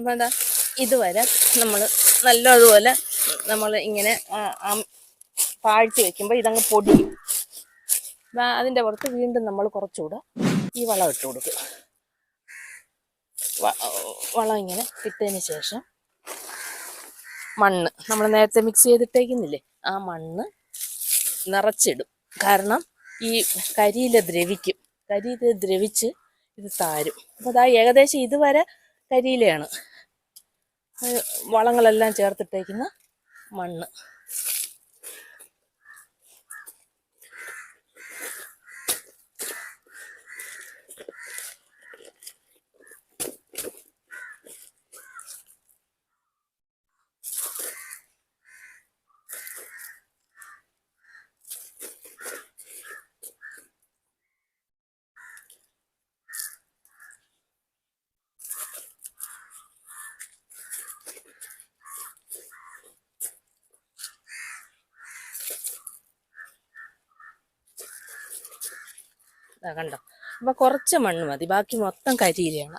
അപ്പം എന്താ ഇതുവരെ നമ്മൾ നല്ലതുപോലെ നമ്മൾ ഇങ്ങനെ താഴ്ത്തി വെക്കുമ്പോൾ ഇതങ്ങ് പൊടിയും. അതിൻ്റെ പുറത്ത് വീണ്ടും നമ്മൾ കുറച്ചുകൂടെ ഈ വളം ഇട്ട് കൊടുക്കുക. വളം ഇങ്ങനെ ഇട്ടതിന് ശേഷം മണ്ണ് നമ്മൾ നേരത്തെ മിക്സ് ചെയ്തിട്ടേക്കുന്നില്ലേ, ആ മണ്ണ് നിറച്ചിടും. കാരണം ഈ കരിയില ദ്രവിക്കും. കരിയില ദ്രവിച്ച് ഇത് താരും. അപ്പോൾ അതാ ഏകദേശം ഇതുവരെ കരിയിലയാണ് വളങ്ങളെല്ലാം ചേർത്തിട്ടേക്കുന്ന മണ്ണ്. കണ്ടോ? അപ്പോൾ കുറച്ച് മണ്ണ് മതി, ബാക്കി മൊത്തം കരിയിലയാണ്.